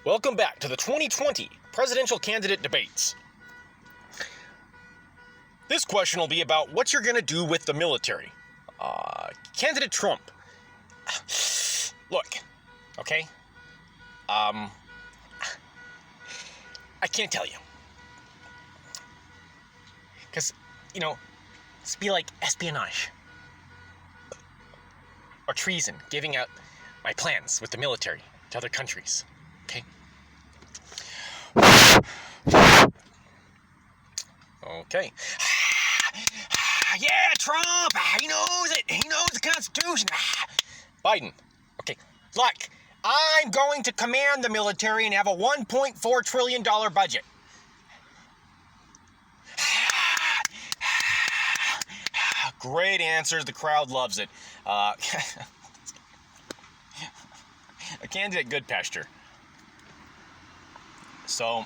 Welcome back to the 2020 presidential candidate debates. This question will be about what you're going to do with the military. Candidate Trump. Look, okay? I can't tell you. Because, it's be like espionage. Or treason, giving out my plans with the military to other countries. Okay? Okay. Yeah, Trump! He knows it! He knows the Constitution! Biden. Okay, look, I'm going to command the military and have a $1.4 trillion budget. Great answers. The crowd loves it. A candidate Goodpasture. So,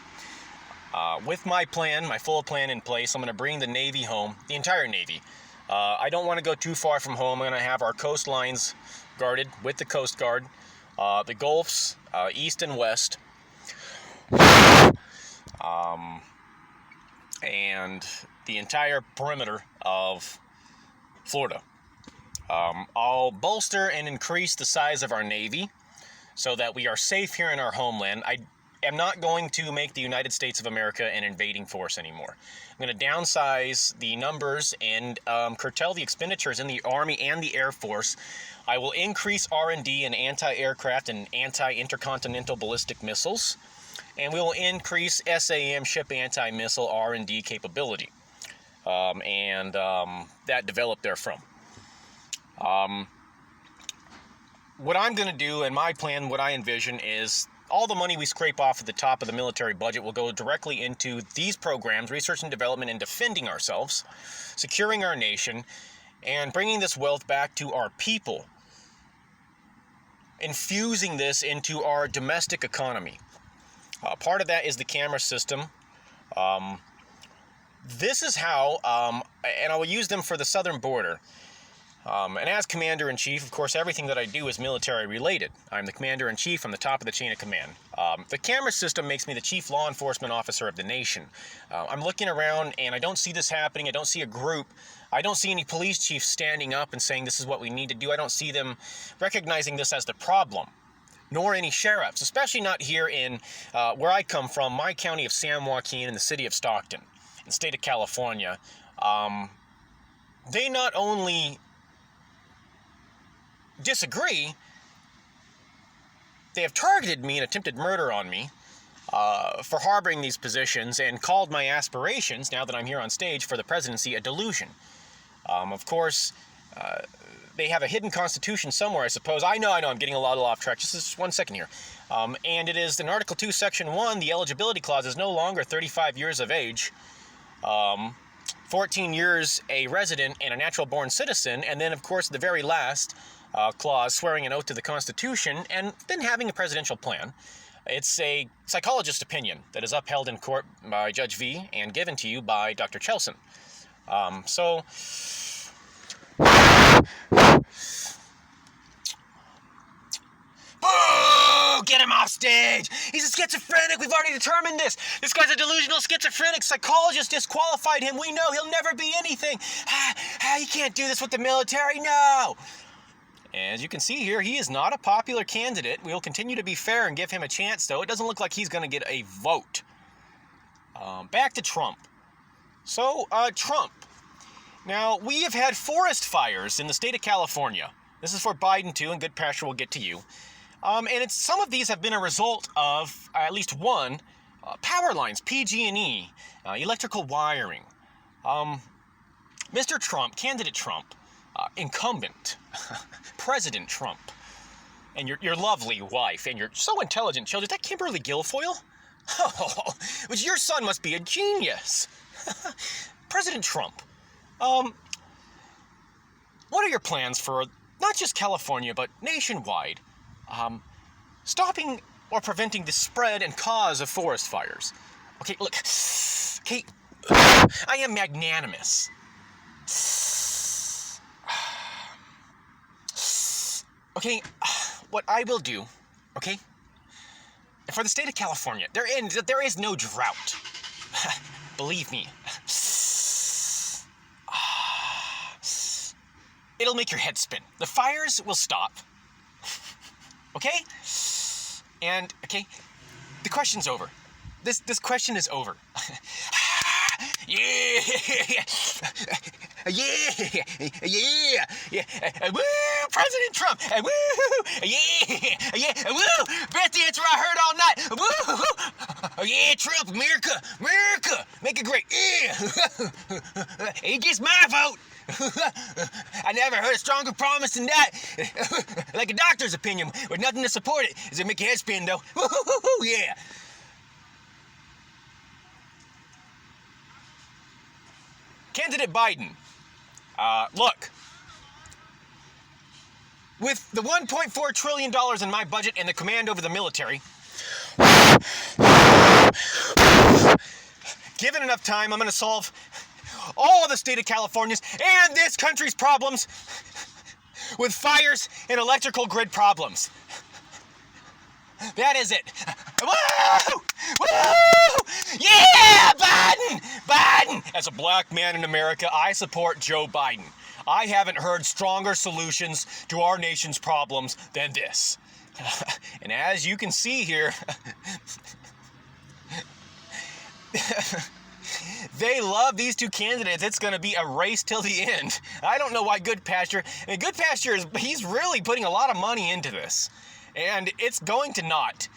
with my plan, my full plan in place, I'm going to bring the Navy home, the entire Navy. I don't want to go too far from home. I'm going to have our coastlines guarded with the Coast Guard, the Gulfs, east and west, and the entire perimeter of Florida. I'll bolster and increase the size of our Navy so that we are safe here in our homeland. I am not going to make the United States of America an invading force anymore. I'm going to downsize the numbers and curtail the expenditures in the Army and the Air Force. I will increase R&D in anti-aircraft and anti-intercontinental ballistic missiles, and we will increase SAM ship anti-missile R&D capability, and that developed therefrom. What I'm going to do, and my plan, what I envision is all the money we scrape off at the top of the military budget will go directly into these programs, research and development, and defending ourselves, securing our nation, and bringing this wealth back to our people, infusing this into our domestic economy. Part of that is the camera system. This is how, and I will use them for the southern border. And as Commander-in-Chief, of course, everything that I do is military-related. I'm the Commander-in-Chief. I'm the top of the chain of command. The camera system makes me the Chief Law Enforcement Officer of the nation. I'm looking around, and I don't see this happening. I don't see a group. I don't see any police chiefs standing up and saying this is what we need to do. I don't see them recognizing this as the problem, nor any sheriffs, especially not here in where I come from, my county of San Joaquin in the city of Stockton, in the state of California. They not only disagree, they have targeted me and attempted murder on me for harboring these positions and called my aspirations, now that I'm here on stage, for the presidency a delusion. Of course, they have a hidden constitution somewhere, I suppose. I know, I'm getting a lot off track. Just 1 second here. And it is in Article 2, Section 1, the eligibility clause is no longer 35 years of age, 14 years a resident and a natural-born citizen, and then, of course, the very last clause, swearing an oath to the Constitution, and then having a presidential plan. It's a psychologist's opinion that is upheld in court by Judge V and given to you by Dr. Chelson. So, boo! Get him off stage! He's a schizophrenic! We've already determined this! This guy's a delusional schizophrenic! Psychologist disqualified him! We know he'll never be anything! You can't do this with the military! No! As you can see here, he is not a popular candidate. We will continue to be fair and give him a chance, though. It doesn't look like he's going to get a vote. Back to Trump. So, Trump. Now, we have had forest fires in the state of California. This is for Biden, too, and Goodpasture will get to you. And some of these have been a result of, at least one, power lines, PG&E, electrical wiring. Mr. Trump, candidate Trump, incumbent, President Trump, and your lovely wife, and your so intelligent children. Is that Kimberly Guilfoyle? Oh, which your son must be a genius. President Trump, what are your plans for not just California, but nationwide, stopping or preventing the spread and cause of forest fires? Okay, look, okay, I am magnanimous. Okay, what I will do, okay, for the state of California, there is no drought. Believe me. It'll make your head spin. The fires will stop. Okay? And, okay, the question's over. This question is over. Yeah! Yeah! Yeah! Yeah! Woo! President Trump! Woo! Yeah! Yeah! Woo! Best answer I heard all night! Woo! Yeah, Trump! America! America! Make it great! Yeah! He gets my vote! I never heard a stronger promise than that. Like a doctor's opinion with nothing to support it. Does it make your head spin, though? Yeah. Candidate Biden. Look. With the $1.4 trillion in my budget and the command over the military, given enough time, I'm going to solve all of the state of California's and this country's problems with fires and electrical grid problems. That is it. Woo! Woo! Yeah, Biden! Biden! As a black man in America, I support Joe Biden. I haven't heard stronger solutions to our nation's problems than this. And as you can see here, they love these two candidates. It's going to be a race till the end. I don't know why Goodpasture, he's really putting a lot of money into this. And it's going to not.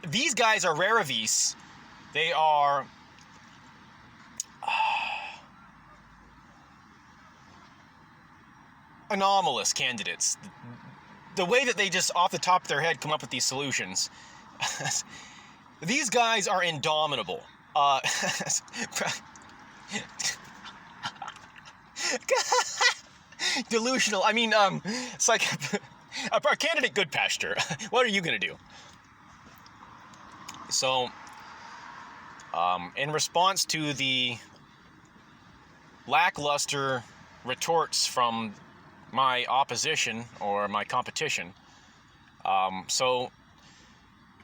These guys are rare avis. They are anomalous candidates. The way that they just off the top of their head come up with these solutions. These guys are indomitable. Delusional. I mean, it's like a candidate Goodpasture. What are you going to do? So, in response to the lackluster retorts from my opposition or my competition, so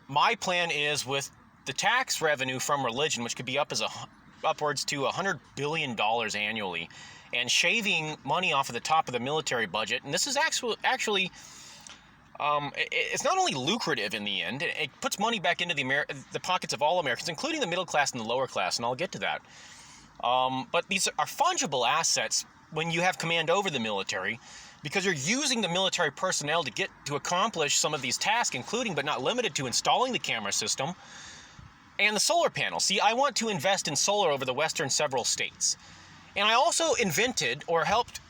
my plan is with the tax revenue from religion, which could be upwards to $100 billion annually, and shaving money off of the top of the military budget. And this is actually it's not only lucrative in the end, it puts money back into the pockets of all Americans, including the middle class and the lower class, and I'll get to that. But these are fungible assets when you have command over the military, because you're using the military personnel to accomplish some of these tasks, including but not limited to installing the camera system and the solar panel. See, I want to invest in solar over the western several states. And I also invented, or helped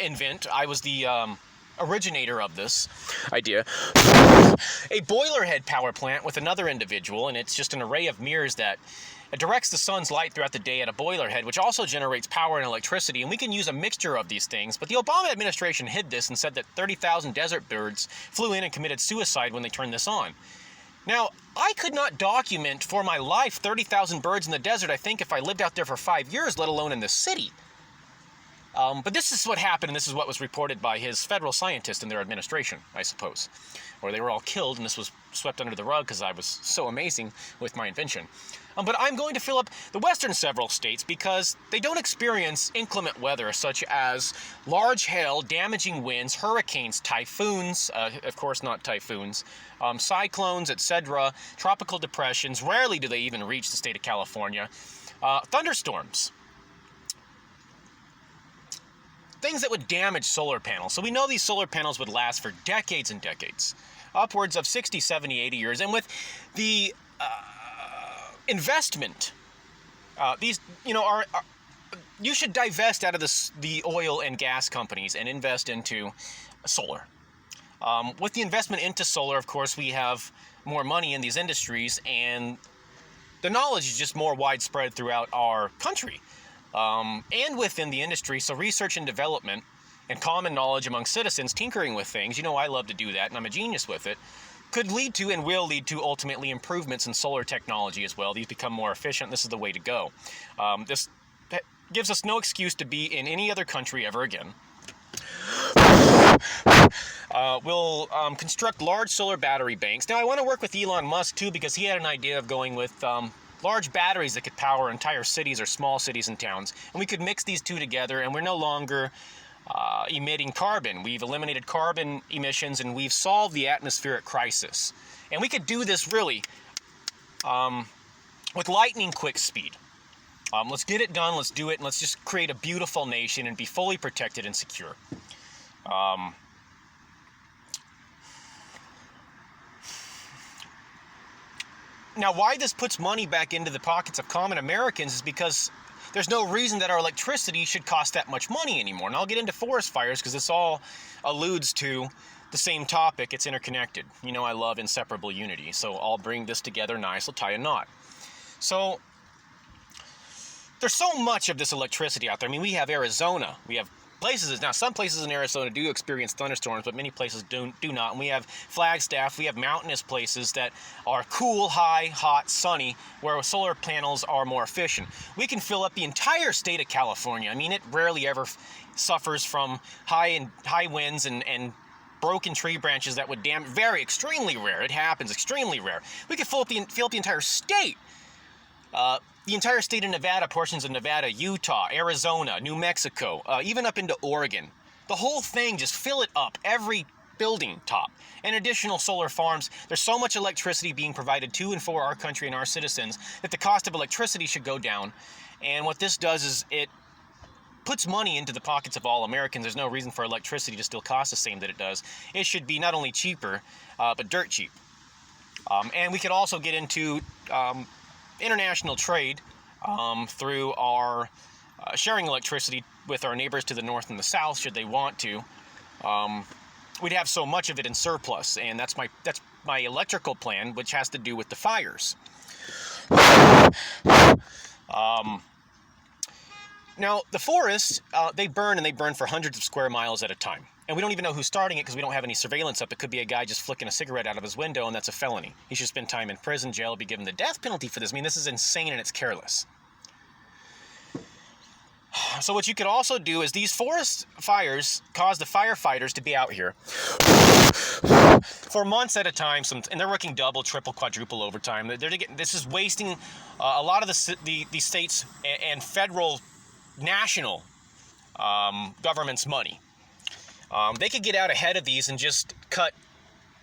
invent, I was the originator of this idea, a boiler head power plant with another individual, and it's just an array of mirrors that directs the sun's light throughout the day at a boiler head, which also generates power and electricity, and we can use a mixture of these things. But the Obama administration hid this and said that 30,000 desert birds flew in and committed suicide when they turned this on. Now, I could not document for my life 30,000 birds in the desert, I think, if I lived out there for 5 years, let alone in the city. But this is what happened, and this is what was reported by his federal scientists in their administration, I suppose. Or they were all killed, and this was swept under the rug because I was so amazing with my invention. But I'm going to fill up the western several states because they don't experience inclement weather such as large hail, damaging winds, hurricanes, typhoons, of course not typhoons, cyclones, etc., tropical depressions. Rarely do they even reach the state of California. Thunderstorms. Things that would damage solar panels. So we know these solar panels would last for decades and decades, upwards of 60, 70, 80 years. And with the investment, these, you should divest out of the oil and gas companies and invest into solar. With the investment into solar, of course, we have more money in these industries, and the knowledge is just more widespread throughout our country. And within the industry, so research and development and common knowledge among citizens tinkering with things, I love to do that and I'm a genius with it, could lead to and will lead to ultimately improvements in solar technology as well. These become more efficient. This is the way to go. This gives us no excuse to be in any other country ever again. We'll construct large solar battery banks. Now, I want to work with Elon Musk, too, because he had an idea of going with large batteries that could power entire cities or small cities and towns. And we could mix these two together, and we're no longer emitting carbon. We've eliminated carbon emissions, and we've solved the atmospheric crisis. And we could do this, really, with lightning quick speed. Let's get it done, let's do it, and let's just create a beautiful nation and be fully protected and secure. Now, why this puts money back into the pockets of common Americans is because there's no reason that our electricity should cost that much money anymore. And I'll get into forest fires because this all alludes to the same topic. It's interconnected. You know I love inseparable unity, so I'll bring this together nice. I'll tie a knot. So there's so much of this electricity out there. I mean, we have Arizona. We have places. Now, some places in Arizona do experience thunderstorms, but many places do not. And we have Flagstaff. We have mountainous places that are cool, high, hot, sunny, where solar panels are more efficient. We can fill up the entire state of California. I mean, it rarely ever suffers from high winds and broken tree branches that would damage. Very extremely rare. It happens. Extremely rare. We could fill up the entire state. The entire state of Nevada, portions of Nevada, Utah, Arizona, New Mexico, even up into Oregon. The whole thing, just fill it up, every building top. And additional solar farms. There's so much electricity being provided to and for our country and our citizens that the cost of electricity should go down. And what this does is it puts money into the pockets of all Americans. There's no reason for electricity to still cost the same that it does. It should be not only cheaper, but dirt cheap. And we could also get into international trade through our sharing electricity with our neighbors to the north and the south, should they want to. We'd have so much of it in surplus, and that's my electrical plan, which has to do with the fires. Now, the forests, they burn, and they burn for hundreds of square miles at a time. And we don't even know who's starting it because we don't have any surveillance up. It could be a guy just flicking a cigarette out of his window, and that's a felony. He should spend time in prison, jail, be given the death penalty for this. I mean, this is insane and it's careless. So what you could also do is these forest fires cause the firefighters to be out here for months at a time, and they're working double, triple, quadruple overtime. This is wasting a lot of the states and federal, national government's money. They could get out ahead of these and just cut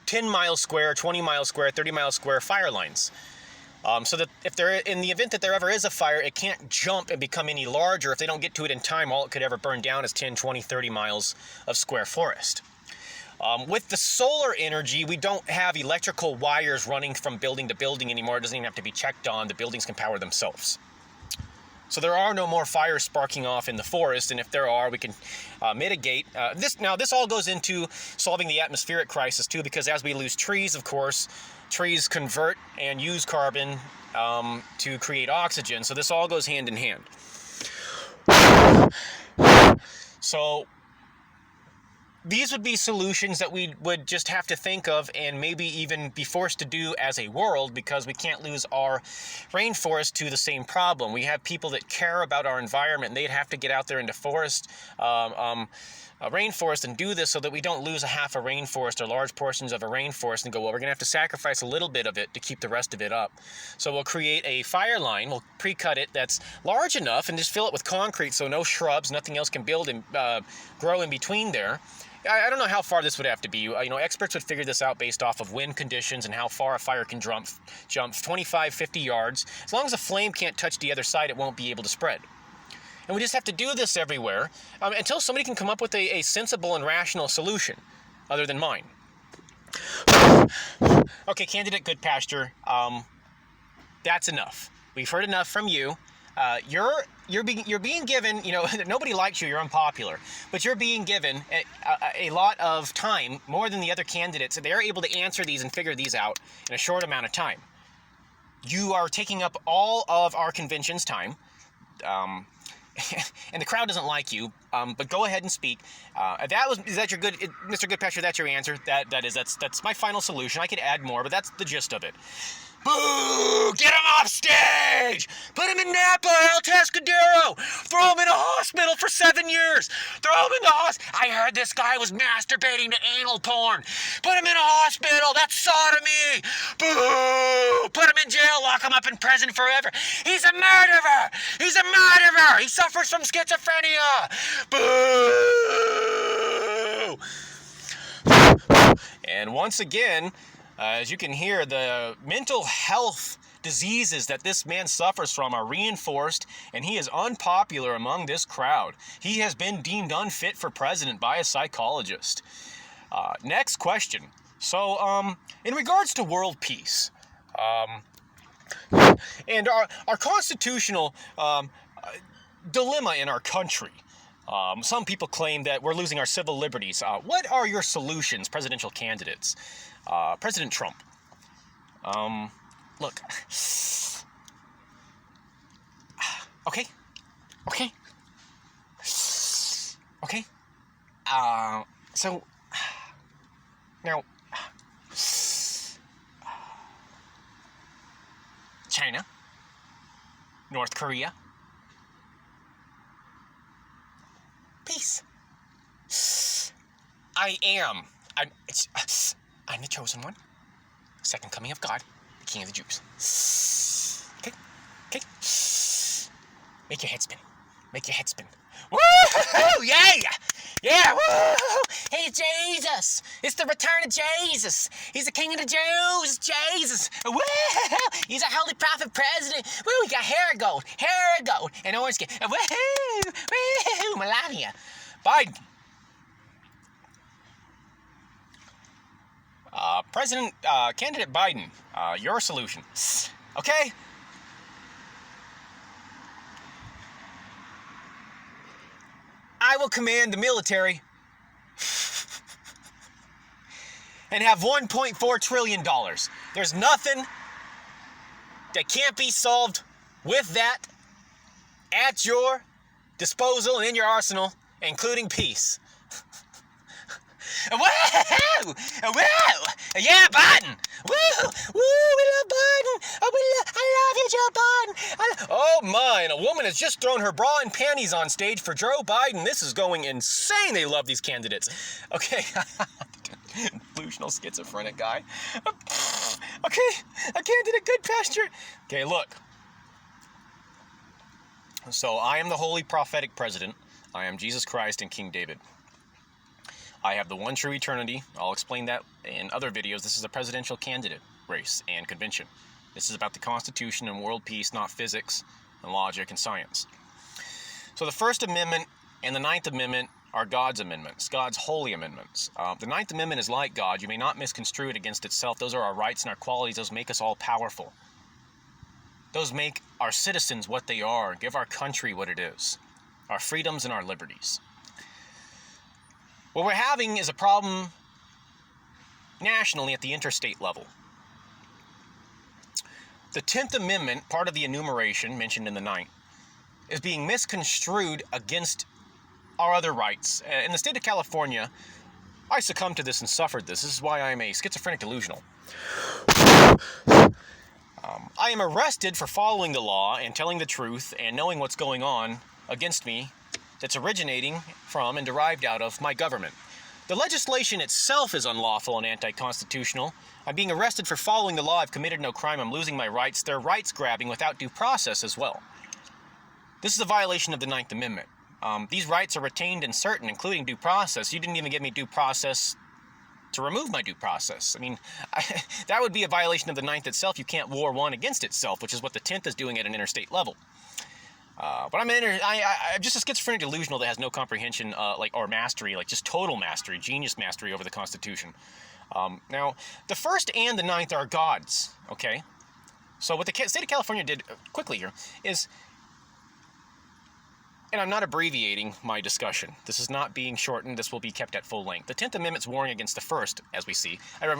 10 miles square, 20 miles square, 30 miles square fire lines. So that in the event that there ever is a fire, it can't jump and become any larger. If they don't get to it in time, all it could ever burn down is 10, 20, 30 miles of square forest. With the solar energy, we don't have electrical wires running from building to building anymore. It doesn't even have to be checked on. The buildings can power themselves. So there are no more fires sparking off in the forest, and if there are, we can mitigate. This all goes into solving the atmospheric crisis, too, because as we lose trees, of course, trees convert and use carbon to create oxygen, so this all goes hand in hand. So these would be solutions that we would just have to think of and maybe even be forced to do as a world, because we can't lose our rainforest to the same problem. We have people that care about our environment, and they'd have to get out there into rainforest and do this so that we don't lose a half a rainforest or large portions of a rainforest and go, well, we're going to have to sacrifice a little bit of it to keep the rest of it up. So we'll create a fire line, we'll pre-cut it that's large enough and just fill it with concrete so no shrubs, nothing else can build and grow in between there. I don't know how far this would have to be. Experts would figure this out based off of wind conditions and how far a fire can jump 25, 50 yards. As long as a flame can't touch the other side, it won't be able to spread. And we just have to do this everywhere until somebody can come up with a sensible and rational solution other than mine. Okay, candidate Good Pasture, that's enough. We've heard enough from you. You're being given, nobody likes you, you're unpopular, but you're being given a lot of time, more than the other candidates, and they're able to answer these and figure these out in a short amount of time. You are taking up all of our convention's time, and the crowd doesn't like you, but go ahead and speak. Is that your good, Mr. Goodpasture, that's your answer? That's my final solution. I could add more, but that's the gist of it. Boo! Get him off stage! Put him in Napa, El Tascadero! Throw him in a hospital for 7 years! Throw him in the hospital! I heard this guy was masturbating to anal porn! Put him in a hospital! That's sodomy! Boo! Put him in jail, lock him up in prison forever! He's a murderer! He's a murderer! He suffers from schizophrenia! Boo! And once again, as you can hear, the mental health diseases that this man suffers from are reinforced, and he is unpopular among this crowd. He has been deemed unfit for president by a psychologist. Next question. So, in regards to world peace, and our constitutional dilemma in our country, some people claim that we're losing our civil liberties. What are your solutions, presidential candidates? President Trump. Look. Okay. So, now, China, North Korea, peace. I'm the chosen one, second coming of God, the King of the Jews. Okay? Make your head spin. Woo-hoo! Yeah! Woo-hoo! Hey, Jesus! It's the return of Jesus! He's the King of the Jews! Jesus! Woo-hoo! He's a holy prophet president! Woo! We got hair of gold, and orange skin. Woo-hoo! Woo-hoo! Melania. Biden. Candidate Biden, your solution. Okay? I will command the military and have $1.4 trillion. There's nothing that can't be solved with that at your disposal and in your arsenal, including peace. Woo! Yeah, Biden! Woo! We love Biden! I love you, Joe Biden! Oh my, and a woman has just thrown her bra and panties on stage for Joe Biden. This is going insane. They love these candidates. Okay. Delusional schizophrenic guy. Okay, a candidate good pasture. Okay, look. So I am the holy prophetic president. I am Jesus Christ and King David. I have the one true eternity. I'll explain that in other videos. This is a presidential candidate race and convention. This is about the Constitution and world peace, not physics and logic and science. So the First Amendment and the Ninth Amendment are God's amendments, God's holy amendments. The Ninth Amendment is like God. You may not misconstrue it against itself. Those are our rights and our qualities. Those make us all powerful. Those make our citizens what they are, give our country what it is, our freedoms and our liberties. What we're having is a problem nationally at the interstate level. The 10th Amendment, part of the enumeration mentioned in the 9th, is being misconstrued against our other rights. In the state of California, I succumbed to this and suffered this. This is why I am a schizophrenic delusional. I am arrested for following the law and telling the truth and knowing what's going on against me that's originating from and derived out of my government. The legislation itself is unlawful and anti-constitutional. I'm being arrested for following the law. I've committed no crime. I'm losing my rights. They're rights grabbing without due process as well. This is a violation of the 9th Amendment. These rights are retained and certain, including due process. You didn't even give me due process to remove my due process. I mean, that would be a violation of the 9th itself. You can't war one against itself, which is what the 10th is doing at an interstate level. But I'm just a schizophrenic delusional that has no comprehension, or mastery, just total mastery, genius mastery over the Constitution. Now, the First and the 9th are God's, okay? So what the state of California did, quickly here, is, and I'm not abbreviating my discussion. This is not being shortened. This will be kept at full length. The 10th Amendment's warring against the First, as we see.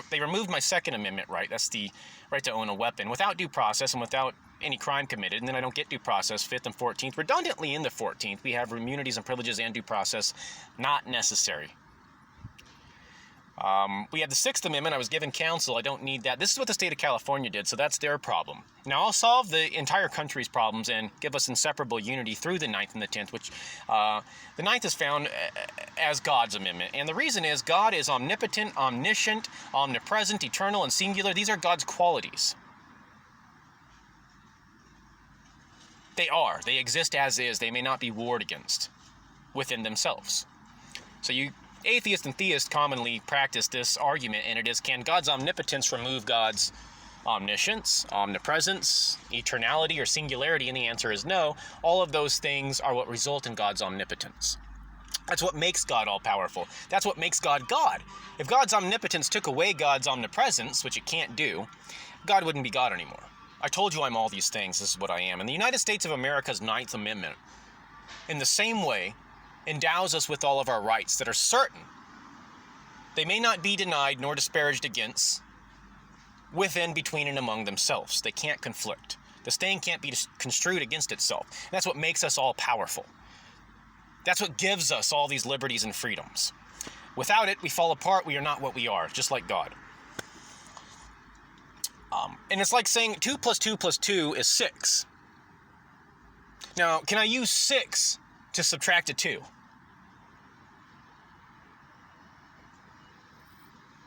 They removed my Second Amendment right. That's the right to own a weapon without due process and without any crime committed, and then I don't get due process, 5th and 14th. Redundantly in the 14th, we have immunities and privileges and due process not necessary. We have the Sixth Amendment. I was given counsel. I don't need that. This is what the state of California did, so that's their problem. Now, I'll solve the entire country's problems and give us inseparable unity through the Ninth and the Tenth, which the Ninth is found as God's amendment. And the reason is God is omnipotent, omniscient, omnipresent, eternal, and singular. These are God's qualities. They are. They exist as is. They may not be warred against within themselves. So you atheists and theists commonly practice this argument, and it is, can God's omnipotence remove God's omniscience, omnipresence, eternality, or singularity? And the answer is no. All of those things are what result in God's omnipotence. That's what makes God all-powerful. That's what makes God God. If God's omnipotence took away God's omnipresence, which it can't do, God wouldn't be God anymore. I told you I'm all these things. This is what I am. And the United States of America's Ninth Amendment, in the same way, endows us with all of our rights that are certain. They may not be denied nor disparaged against within, between, and among themselves. They can't conflict. This thing can't be construed against itself. And that's what makes us all powerful. That's what gives us all these liberties and freedoms. Without it, we fall apart. We are not what we are, just like God. And it's like saying 2 + 2 + 2 is 6. Now, can I use 6 to subtract a 2?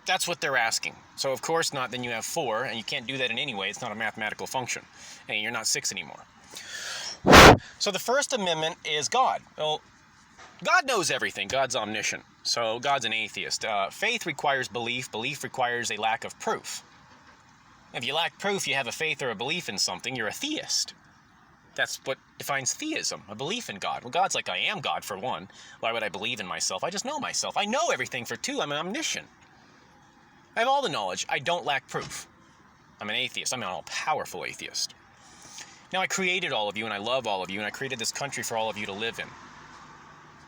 That's what they're asking. So of course not, then you have 4, and you can't do that in any way. It's not a mathematical function. And you're not 6 anymore. So the First Amendment is God. Well, God knows everything. God's omniscient. So God's an atheist. Faith requires belief. Belief requires a lack of proof. If you lack proof, you have a faith or a belief in something, you're a theist. That's what defines theism, a belief in God. Well, God's like, I am God, for one. Why would I believe in myself? I just know myself. I know everything, for two. I'm omniscient. I have all the knowledge. I don't lack proof. I'm an atheist. I'm an all-powerful atheist. Now, I created all of you, and I love all of you, and I created this country for all of you to live in.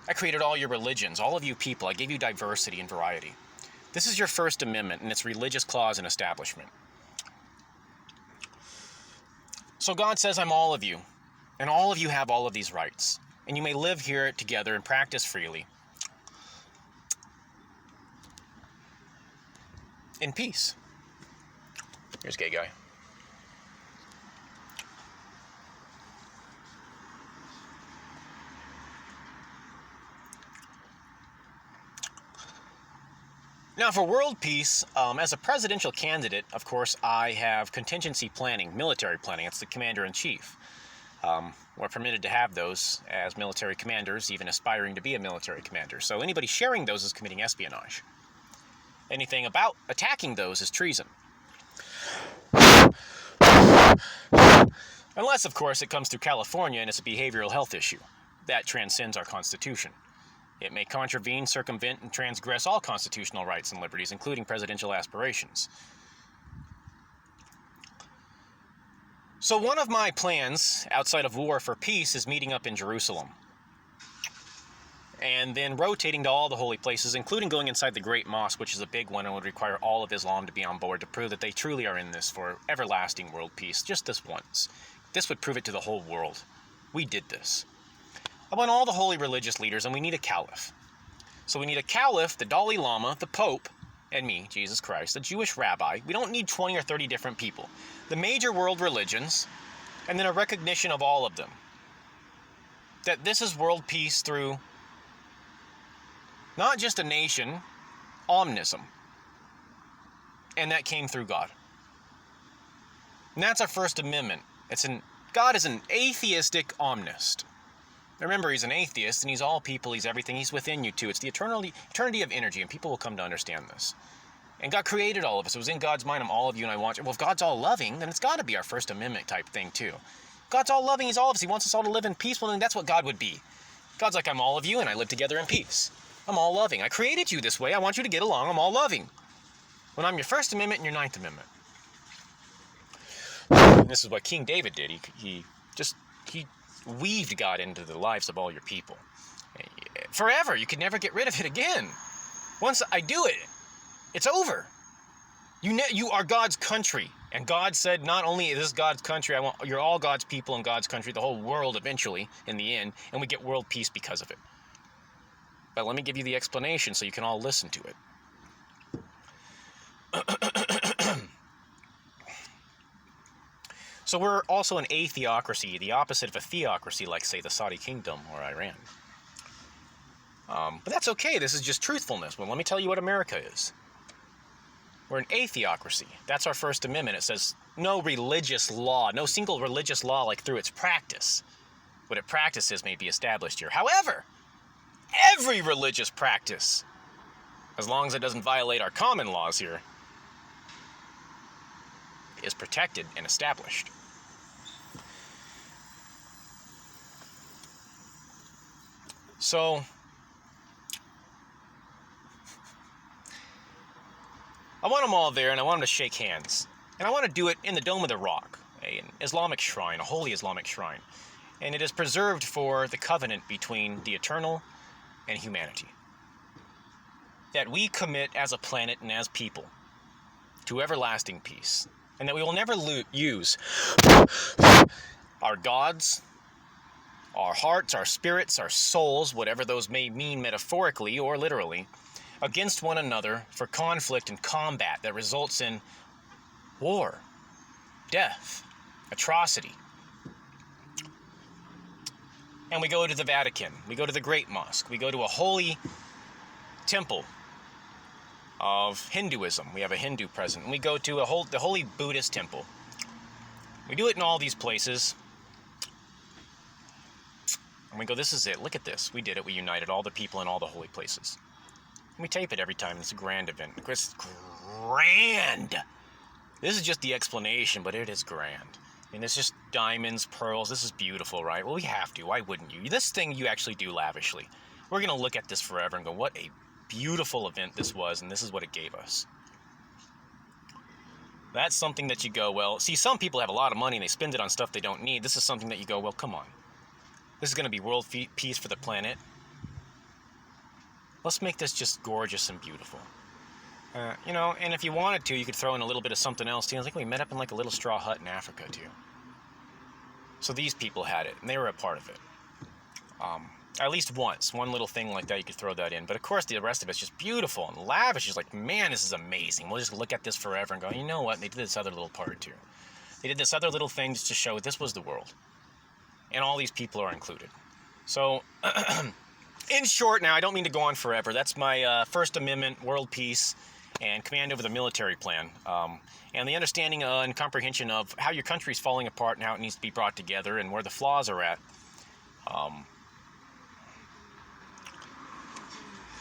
I created all your religions, all of you people. I gave you diversity and variety. This is your First Amendment, and its religious clause and establishment. So God says, I'm all of you, and all of you have all of these rights, and you may live here together and practice freely in peace. Here's gay guy. Now, for world peace, as a presidential candidate, of course, I have contingency planning, military planning. It's the commander-in-chief. We're permitted to have those as military commanders, even aspiring to be a military commander. So anybody sharing those is committing espionage. Anything about attacking those is treason. Unless, of course, it comes through California and it's a behavioral health issue. That transcends our Constitution. It may contravene, circumvent, and transgress all constitutional rights and liberties, including presidential aspirations. So one of my plans, outside of war for peace, is meeting up in Jerusalem. And then rotating to all the holy places, including going inside the Great Mosque, which is a big one and would require all of Islam to be on board to prove that they truly are in this for everlasting world peace, just this once. This would prove it to the whole world. We did this. I want all the holy religious leaders, and we need a caliph. So we need a caliph, the Dalai Lama, the Pope, and me, Jesus Christ, the Jewish rabbi. We don't need 20 or 30 different people. The major world religions, and then a recognition of all of them. That this is world peace through not just a nation, omnism. And that came through God. And that's our First Amendment. God is an atheistic omnist. Remember, he's an atheist, and he's all people, he's everything, he's within you too. It's the eternity of energy, and people will come to understand this. And God created all of us. It was in God's mind, I'm all of you, and I want you. Well, if God's all loving, then it's got to be our First Amendment type thing too. God's all loving, he's all of us, he wants us all to live in peace. Well, then that's what God would be. God's like, I'm all of you, and I live together in peace. I'm all loving. I created you this way, I want you to get along, I'm all loving. When I'm your First Amendment and your Ninth Amendment. And this is what King David did. He weaved God into the lives of all your people. Forever. You could never get rid of it again. Once I do it, it's over. You are God's country. And God said, not only is this God's country, you're all God's people in God's country, the whole world eventually, in the end, and we get world peace because of it. But let me give you the explanation so you can all listen to it. So we're also an atheocracy, the opposite of a theocracy like, say, the Saudi kingdom or Iran. But that's okay. This is just truthfulness. Well, let me tell you what America is. We're an atheocracy. That's our First Amendment. It says no religious law, no single religious law, like through its practice. What it practices may be established here. However, every religious practice, as long as it doesn't violate our common laws here, is protected and established. So, I want them all there, and I want them to shake hands. And I want to do it in the Dome of the Rock, an Islamic shrine, a holy Islamic shrine. And it is preserved for the covenant between the eternal and humanity. That we commit as a planet and as people to everlasting peace. And that we will never use our gods, our hearts, our spirits, our souls, whatever those may mean metaphorically or literally, against one another for conflict and combat that results in war, death, atrocity. And we go to the Vatican, we go to the Great Mosque, we go to a holy temple of Hinduism. We have a Hindu present. And we go to the holy Buddhist temple. We do it in all these places. And we go, this is it. Look at this. We did it. We united all the people in all the holy places. And we tape it every time. It's a grand event. It's grand. This is just the explanation, but it is grand. And it's just diamonds, pearls. This is beautiful, right? Well, we have to. Why wouldn't you? This thing you actually do lavishly. We're going to look at this forever and go, what a beautiful event this was, and this is what it gave us. That's something that you go, well, see, some people have a lot of money and they spend it on stuff they don't need. This is something that you go, well, come on. This is going to be world peace for the planet. Let's make this just gorgeous and beautiful. And if you wanted to, you could throw in a little bit of something else too. I think we met up in like a little straw hut in Africa too. So these people had it, and they were a part of it. At least once, one little thing like that, you could throw that in. But of course, the rest of it's just beautiful and lavish. It's like, man, this is amazing. We'll just look at this forever and go, you know what? They did this other little part too. They did this other little thing just to show this was the world. And all these people are included. So, in short, now, I don't mean to go on forever. That's my First Amendment, world peace, and command over the military plan. And the understanding and comprehension of how your country's falling apart and how it needs to be brought together and where the flaws are at.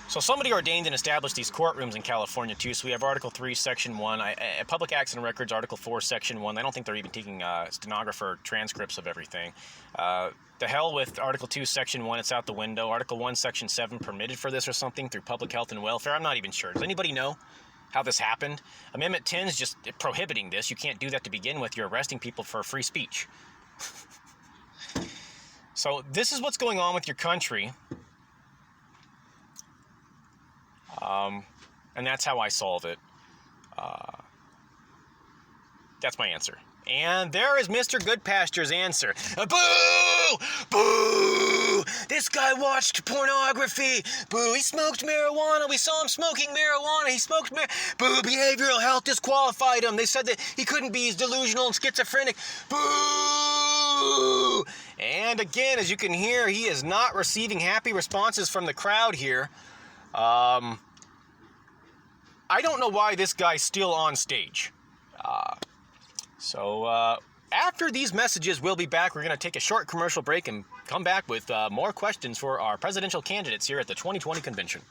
So somebody ordained and established these courtrooms in California too. So we have Article 3, Section 1, Public Acts and Records, Article 4, Section 1. I don't think they're even taking stenographer transcripts of everything. The hell with Article 2, Section 1, it's out the window. Article 1, Section 7, permitted for this or something through public health and welfare. I'm not even sure. Does anybody know how this happened? Amendment 10 is just prohibiting this. You can't do that to begin with. You're arresting people for free speech. So this is what's going on with your country. And that's how I solve it. That's my answer. And there is Mr. Goodpasture's answer. Boo! Boo! This guy watched pornography. Boo! He smoked marijuana. We saw him smoking marijuana. He smoked Boo! Behavioral health disqualified him. They said that he couldn't be. He's delusional and schizophrenic. Boo! And again, as you can hear, he is not receiving happy responses from the crowd here. I don't know why this guy's still on stage. So after these messages, we'll be back. We're going to take a short commercial break and come back with more questions for our presidential candidates here at the 2020 convention.